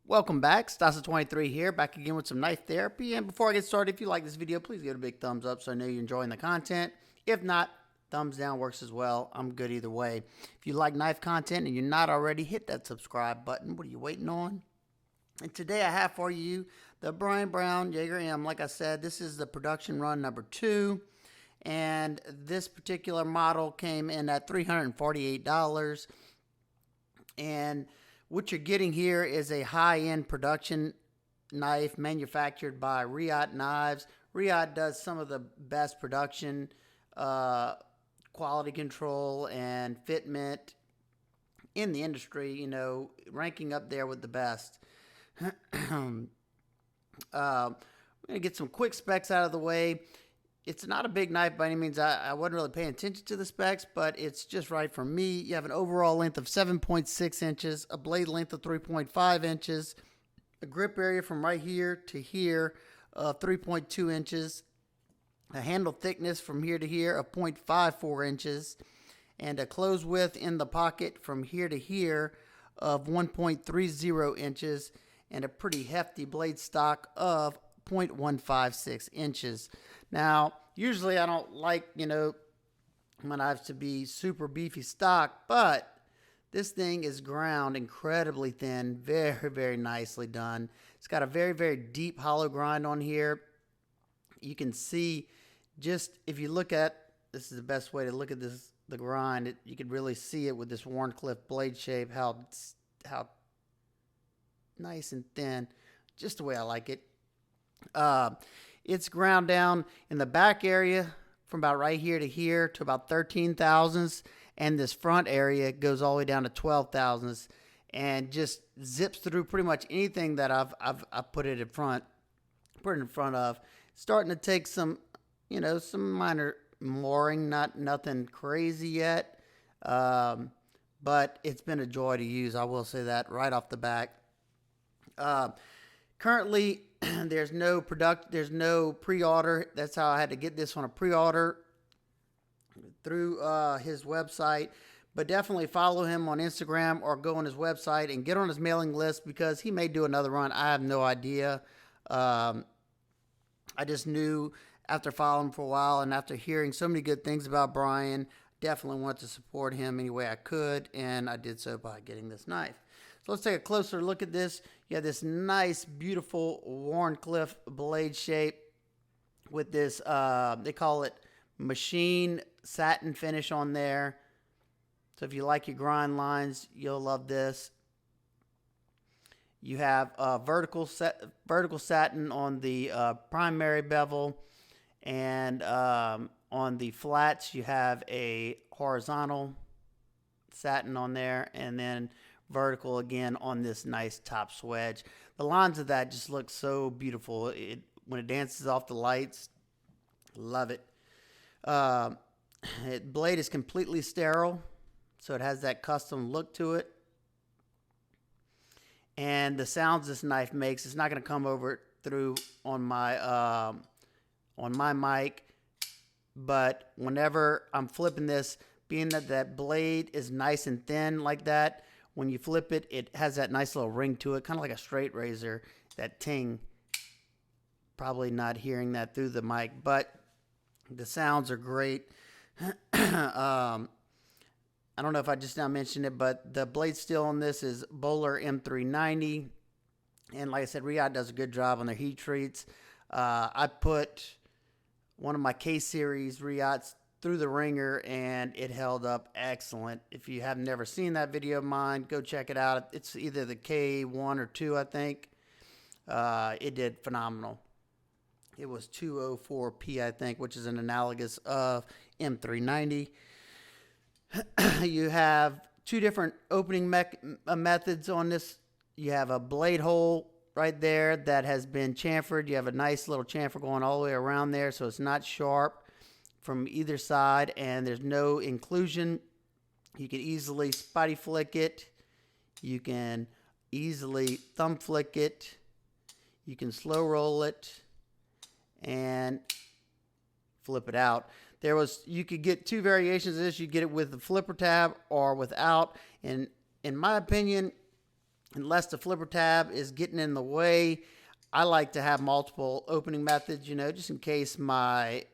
Welcome back, Stasa23 here, back again with some knife therapy. And before I get started, if you like this video, please give it a big thumbs up so I know you're enjoying the content. If not, thumbs down works as well. I'm good either way. If you like knife content and you're not already, hit that subscribe button. What are you waiting on? And today I have for you the Brian Brown Yeager-M. Like I said, this is the production run number 2. And this particular model came in at $348. And what you're getting here is a high-end production knife manufactured by Riyadh Knives. Riyadh does some of the best production, quality control, and fitment in the industry, you know, ranking up there with the best. I'm going to get some quick specs out of the way. It's not a big knife by any means. I wasn't really paying attention to the specs, but it's just right for me. You have an overall length of 7.6 inches, a blade length of 3.5 inches, a grip area from right here to here of 3.2 inches, a handle thickness from here to here of 0.54 inches, and a close width in the pocket from here to here of 1.30 inches, and a pretty hefty blade stock of 0.156 inches. Now, usually I don't like, my knives to be super beefy stock, but this thing is ground incredibly thin, very, very nicely done. It's got a very, very deep hollow grind on here. You can see just, if you look at, this is the best way to look at this, the grind, you can really see it with this Wharncliffe blade shape, how nice and thin, just the way I like it. It's ground down in the back area from about right here to here to about 13 thousandths, and this front area goes all the way down to 12 thousandths, and just zips through pretty much anything that I've put it in front of. Starting to take some, some minor mooring, nothing crazy yet, but it's been a joy to use. I will say that right off the back. Currently, there's no pre-order. That's how I had to get this on a pre-order through his website. But definitely follow him on Instagram or go on his website and get on his mailing list, because he may do another run. I have no idea. I just knew after following him for a while and after hearing so many good things about Brian, definitely wanted to support him any way I could, and I did so by getting this knife. So let's take a closer look at this. You have this nice, beautiful Wharncliffe blade shape with this, they call it machine satin finish on there. So if you like your grind lines, you'll love this. You have vertical satin on the primary bevel, and on the flats you have a horizontal satin on there, and then vertical again on this nice top swedge. The lines of that just look so beautiful. When it dances off the lights, love it. Blade is completely sterile, so it has that custom look to it. And the sounds this knife makes, it's not going to come over through on my mic, but whenever I'm flipping this, being that that blade is nice and thin like that, when you flip it, it has that nice little ring to it, kind of like a straight razor, that ting. Probably not hearing that through the mic, but the sounds are great. I don't know if I just now mentioned it, but the blade steel on this is Bowler M390. And like I said, Riyadh does a good job on their heat treats. I put one of my K-Series Riyadhs through the ringer, and it held up excellent. If you have never seen that video of mine, go check it out. It's either the K1 or 2, I think. It did phenomenal. It was 204p, I think, which is an analogous of M390. You have two different opening methods on this. You have a blade hole right there that has been chamfered. You have a nice little chamfer going all the way around there, so it's not sharp from either side, and there's no inclusion. You can easily spotty flick it. You can easily thumb flick it. You can slow roll it and flip it out. You could get two variations of this. You get it with the flipper tab or without. And in my opinion, unless the flipper tab is getting in the way, I like to have multiple opening methods, you know, just in case my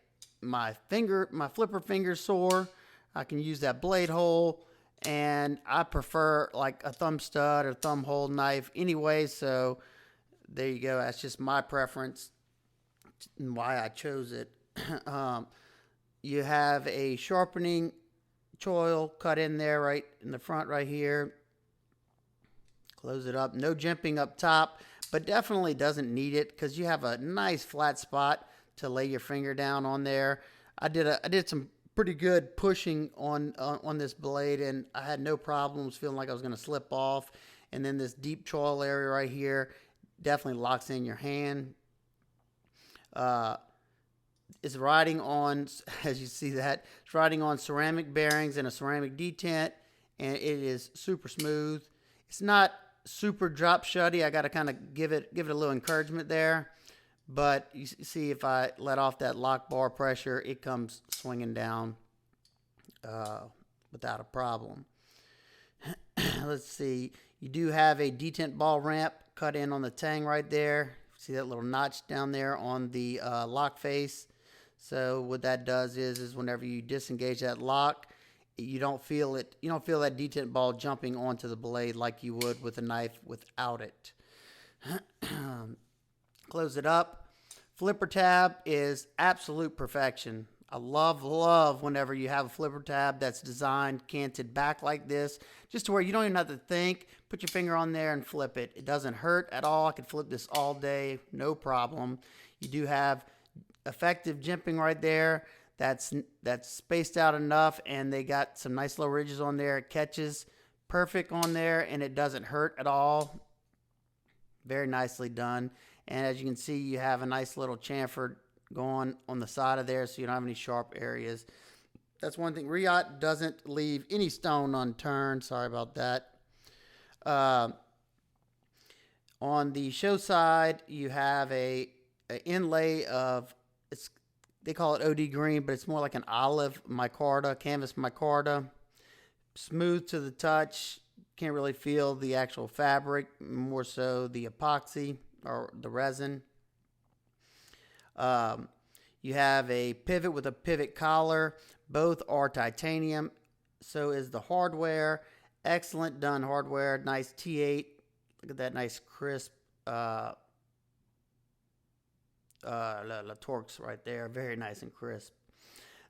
flipper finger's sore. I can use that blade hole, and I prefer like a thumb stud or thumb hole knife anyway, so there you go. That's just my preference and why I chose it. You have a sharpening choil cut in there right in the front right here. Close it up. No jimping up top, but definitely doesn't need it because you have a nice flat spot to lay your finger down on there. I did some pretty good pushing on this blade, and I had no problems feeling like I was going to slip off. And then this deep choil area right here definitely locks in your hand. It's riding on, as you see that, it's riding on ceramic bearings and a ceramic detent, and it is super smooth. It's not super drop shutty. I got to kind of give it a little encouragement there. But you see, if I let off that lock bar pressure, it comes swinging down without a problem. Let's see. You do have a detent ball ramp cut in on the tang right there. See that little notch down there on the lock face. So what that does is whenever you disengage that lock, you don't feel it. You don't feel that detent ball jumping onto the blade like you would with a knife without it. Close it up. Flipper tab is absolute perfection. I love whenever you have a flipper tab that's designed canted back like this, just to where you don't even have to think. Put your finger on there and flip it. It doesn't hurt at all. I could flip this all day, no problem. You do have effective jimping right there. That's spaced out enough, and they got some nice little ridges on there. It catches perfect on there, and it doesn't hurt at all. Very nicely done. And as you can see, you have a nice little chamfer going on the side of there, so you don't have any sharp areas. That's one thing. Riot doesn't leave any stone unturned. Sorry about that. On the show side, you have a inlay of, they call it OD green, but it's more like an olive micarta, canvas micarta. Smooth to the touch. Can't really feel the actual fabric, more so the epoxy or the resin. You have a pivot with a pivot collar. Both are titanium. So is the hardware. Excellent done hardware. Nice T8. Look at that nice crisp Torx right there. Very nice and crisp.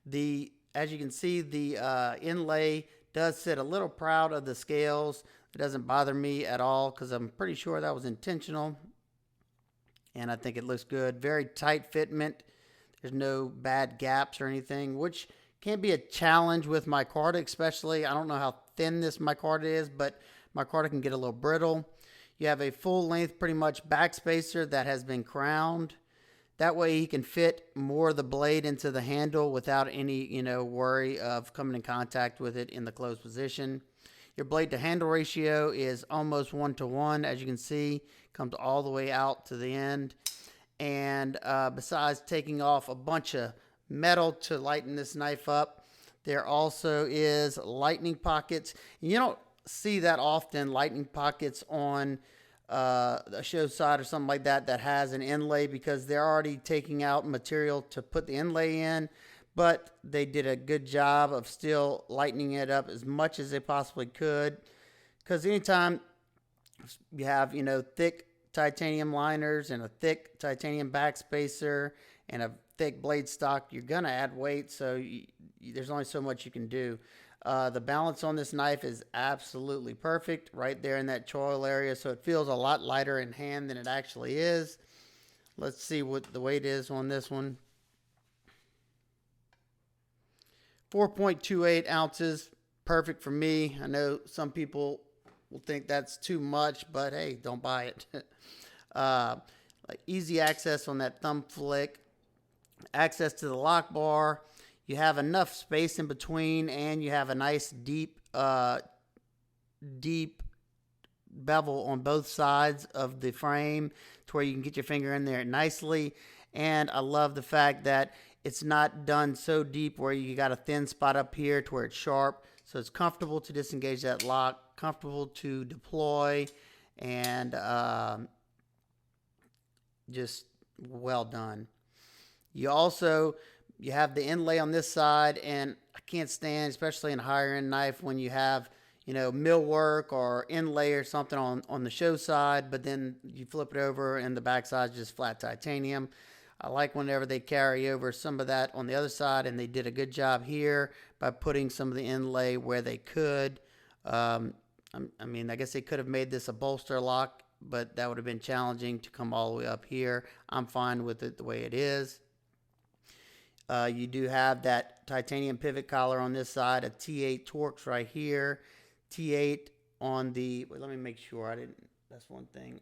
As you can see, the inlay does sit a little proud of the scales. It doesn't bother me at all because I'm pretty sure that was intentional. And I think it looks good. Very tight fitment. There's no bad gaps or anything, which can be a challenge with micarta, especially. I don't know how thin this micarta is, but micarta can get a little brittle. You have a full length, pretty much back spacer that has been crowned. That way you can fit more of the blade into the handle without any, worry of coming in contact with it in the closed position. Your blade to handle ratio is almost 1-to-1. As you can see, comes all the way out to the end. And besides taking off a bunch of metal to lighten this knife up, there also is lightning pockets. You don't see that often, lightning pockets on a show side or something like that has an inlay, because they're already taking out material to put the inlay in. But they did a good job of still lightening it up as much as they possibly could. Because anytime you have, thick titanium liners and a thick titanium backspacer and a thick blade stock, you're going to add weight. So there's only so much you can do. The balance on this knife is absolutely perfect right there in that choil area. So it feels a lot lighter in hand than it actually is. Let's see what the weight is on this one. 4.28 ounces, perfect for me. I know some people will think that's too much, but hey, don't buy it. Like easy access on that thumb flick, access to the lock bar. You have enough space in between, and you have a nice deep bevel on both sides of the frame to where you can get your finger in there nicely. And I love the fact that it's not done so deep where you got a thin spot up here to where it's sharp. So it's comfortable to disengage that lock, comfortable to deploy, and just well done. You have the inlay on this side, and I can't stand, especially in a higher end knife, when you have, you know, millwork or inlay or something on the show side, but then you flip it over and the back side is just flat titanium. I like whenever they carry over some of that on the other side, and they did a good job here by putting some of the inlay where they could. I mean, I guess they could have made this a bolster lock, but that would have been challenging to come all the way up here. I'm fine with it the way it is. You do have that titanium pivot collar on this side, a T8 Torx right here, T8 on the, wait, let me make sure I didn't, that's one thing.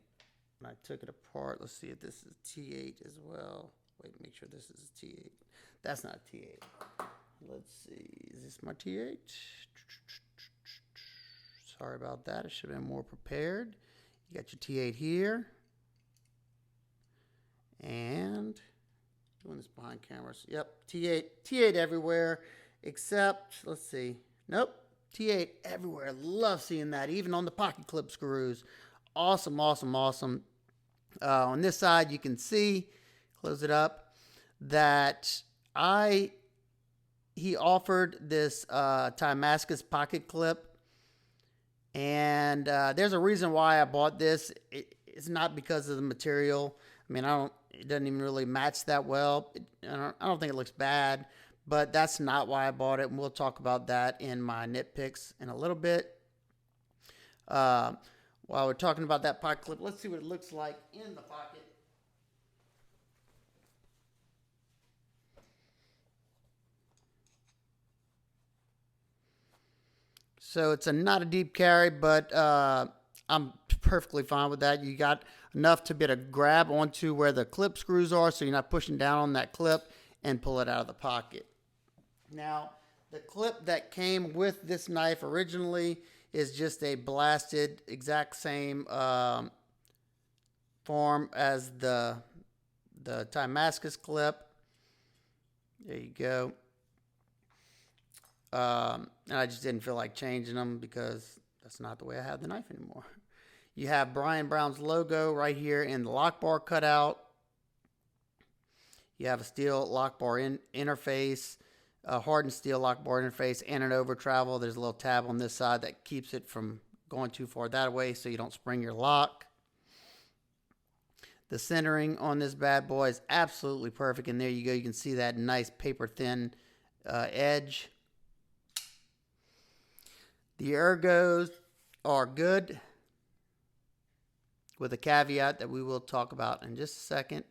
When I took it apart, let's see if this is T8 as well. Wait, make sure this is a T8. That's not T8. Let's see, is this my T8? Sorry about that, I should have been more prepared. You got your T8 here. And doing this behind cameras. Yep, T8 everywhere, except, let's see. Nope, T8 everywhere. Love seeing that, even on the pocket clip screws. Awesome, awesome, awesome. On this side, you can see, close it up, that he offered this Damascus pocket clip. And there's a reason why I bought this. It's not because of the material. I mean, it doesn't even really match that well. I don't think it looks bad, but that's not why I bought it. And we'll talk about that in my nitpicks in a little bit. While we're talking about that pocket clip, let's see what it looks like in the pocket. So it's not a deep carry, but I'm perfectly fine with that. You got enough to be able to grab onto where the clip screws are, so you're not pushing down on that clip and pull it out of the pocket. Now, the clip that came with this knife originally is just a blasted, exact same form as the Damascus clip. There you go. And I just didn't feel like changing them because that's not the way I have the knife anymore. You have Brian Brown's logo right here in the lock bar cutout. You have a steel lock bar interface, a hardened steel lock bar interface, and an over travel. There's a little tab on this side that keeps it from going too far that way so you don't spring your lock. The centering on this bad boy is absolutely perfect, and there you go. You can see that nice paper thin edge. The ergos are good, with a caveat that we will talk about in just a second.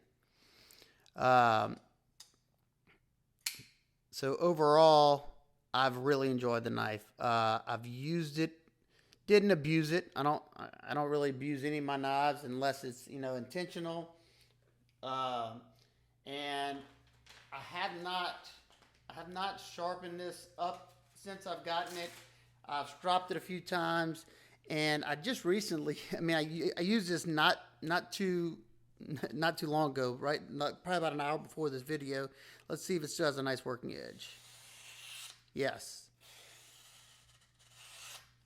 So overall, I've really enjoyed the knife. I've used it, didn't abuse it. I don't really abuse any of my knives unless it's, you know, intentional. And I have not sharpened this up since I've gotten it. I've stropped it a few times, and I just recently, I mean, I used this not too long ago, right? Probably about an hour before this video. Let's see if it still has a nice working edge. Yes.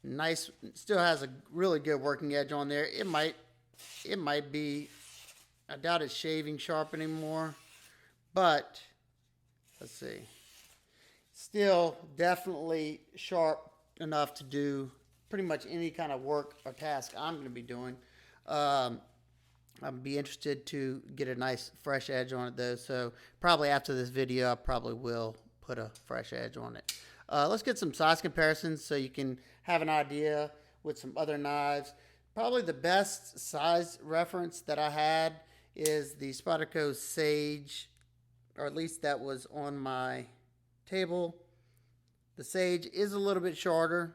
Nice, still has a really good working edge on there. It might be, I doubt it's shaving sharp anymore, but let's see. Still definitely sharp enough to do pretty much any kind of work or task I'm going to be doing. I'd be interested to get a nice fresh edge on it though, so probably after this video I probably will put a fresh edge on it. Let's get some size comparisons so you can have an idea with some other knives. Probably the best size reference that I had is the Spyderco Sage, or at least that was on my table. The Sage is a little bit shorter.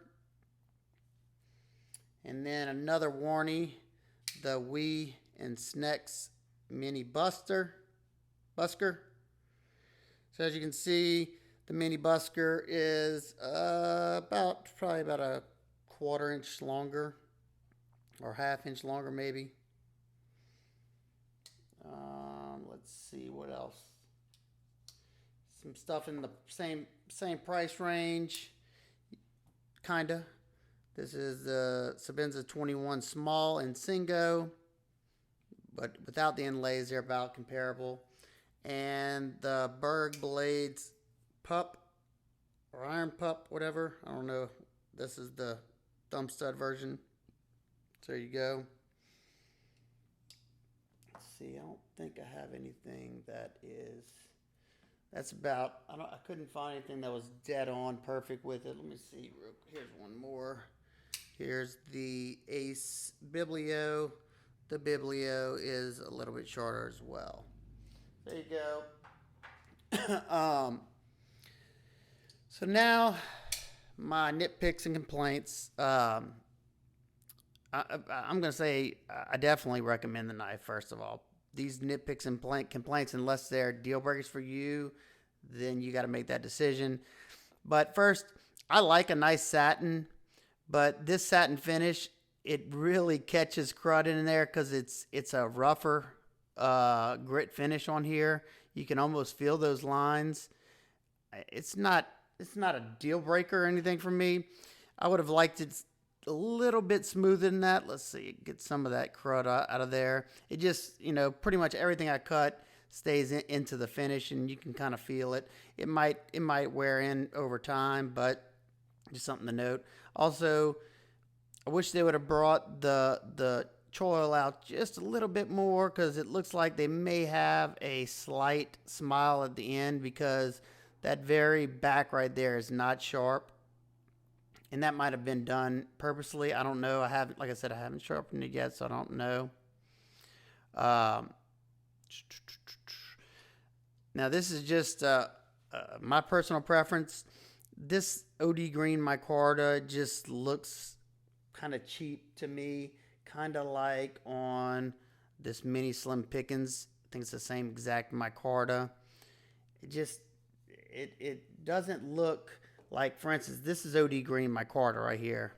And then another Warney, the Wee and Snex Mini Busker. So as you can see, the Mini Busker is probably about a 1/4 inch longer, or 1/2 inch longer maybe. Let's see what else. Some stuff in the same price range, kinda. This is the Sebenza 21 small in Singo, but without the inlays, they're about comparable. And the Berg Blades Pup or Iron Pup, whatever. I don't know. This is the thumb stud version. So there you go. Let's see. I don't think I have anything that is. That's about. I couldn't find anything that was dead on perfect with it. Let me see. Here's one more. Here's the Ace Biblio. The Biblio is a little bit shorter as well. There you go. So now my nitpicks and complaints. I'm going to say I definitely recommend the knife, first of all. These nitpicks and complaints, unless they're deal breakers for you, then you got to make that decision. But first, I like a nice satin, but this satin finish, it really catches crud in there because it's a rougher grit finish on here. You can almost feel those lines. It's not a deal breaker or anything for me. I would have liked it a little bit smoother than that. Let's see, get some of that crud out of there. It just, pretty much everything I cut stays into the finish, and you can kind of feel it. It might wear in over time, but just something to note. Also, I wish they would have brought the choil out just a little bit more, because it looks like they may have a slight smile at the end, because that very back right there is not sharp. And that might have been done purposely. I don't know. Like I said, I haven't sharpened it yet, so I don't know. Now, this is just my personal preference. This OD Green micarta just looks kind of cheap to me, kind of like on this mini Slim Pickens. I think it's the same exact micarta. It doesn't look like, for instance, this is OD Green micarta right here.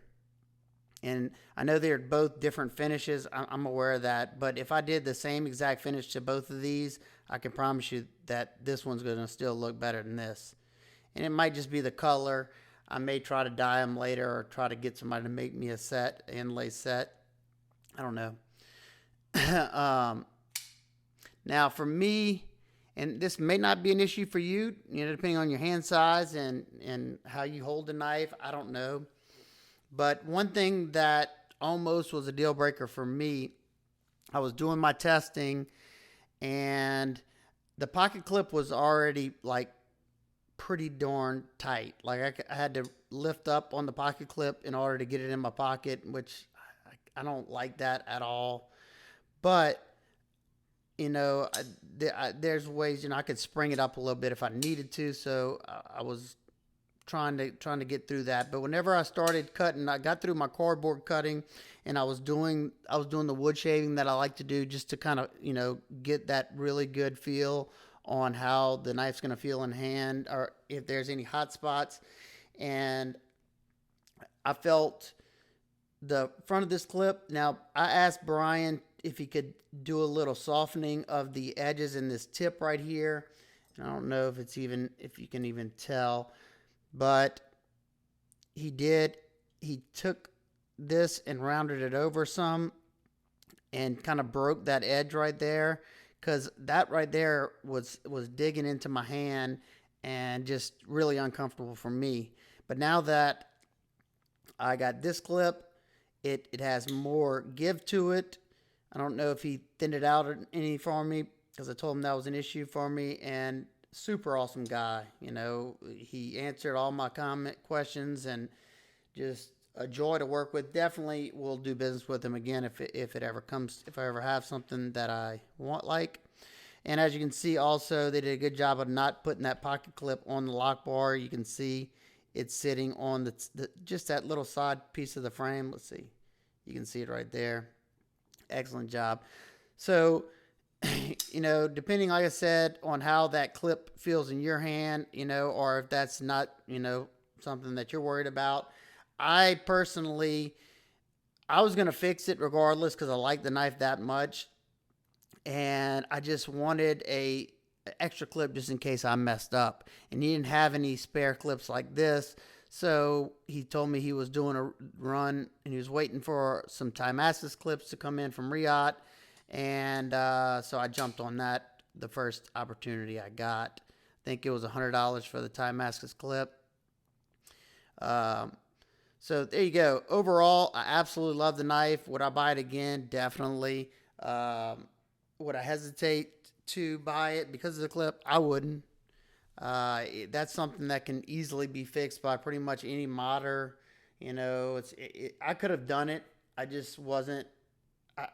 And I know they're both different finishes. I'm aware of that. But if I did the same exact finish to both of these, I can promise you that this one's going to still look better than this. And it might just be the color. I may try to dye them later, or try to get somebody to make me a inlay set. I don't know. Now, for me, and this may not be an issue for you, depending on your hand size and how you hold the knife. I don't know. But one thing that almost was a deal breaker for me, I was doing my testing, and the pocket clip was already like pretty darn tight. Like I had to lift up on the pocket clip in order to get it in my pocket, which I don't like that at all. But there's ways, I could spring it up a little bit if I needed to. So I was trying to get through that. But whenever I started cutting, I got through my cardboard cutting, and I was doing the wood shaving that I like to do, just to kind of, get that really good feel on how the knife's going to feel in hand, or if there's any hot spots. And I felt the front of this clip. Now, I asked Brian if he could do a little softening of the edges in this tip right here. And I don't know if you can even tell, but he did. He took this and rounded it over some and kind of broke that edge right there, because that right there was digging into my hand and just really uncomfortable for me. But now that I got this clip, it has more give to it. I don't know if he thinned it out any for me, because I told him that was an issue for me. And super awesome guy. He answered all my questions, and just a joy to work with. Definitely will do business with him again if it ever comes, if I ever have something that I want like. And as you can see, also, they did a good job of not putting that pocket clip on the lock bar. You can see it's sitting on just that little side piece of the frame. Let's see. You can see it right there. Excellent job. So, depending, like I said, on how that clip feels in your hand, or if that's not, something that you're worried about. I personally, I was going to fix it regardless, because I like the knife that much. And I just wanted a extra clip just in case I messed up. And he didn't have any spare clips like this. So he told me he was doing a run and he was waiting for some Timascus clips to come in from Riyadh. And so I jumped on that the first opportunity I got. I think it was $100 for the Timascus clip. So there you go. Overall, I absolutely love the knife. Would I buy it again? Definitely. Would I hesitate to buy it because of the clip? I wouldn't. That's something that can easily be fixed by pretty much any modder. You know, I could have done it. I just wasn't.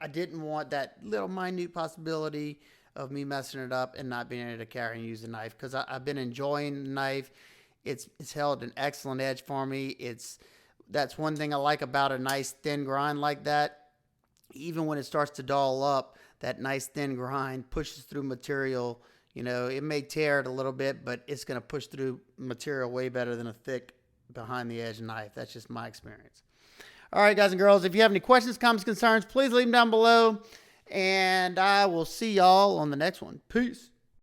I didn't want that little minute possibility of me messing it up and not being able to carry and use the knife, because I've been enjoying the knife. It's held an excellent edge for me. That's one thing I like about a nice thin grind like that. Even when it starts to dull up, that nice thin grind pushes through material. You know, it may tear it a little bit, but it's going to push through material way better than a thick behind the edge knife. That's just my experience. All right, guys and girls, if you have any questions, comments, concerns, please leave them down below. And I will see y'all on the next one. Peace.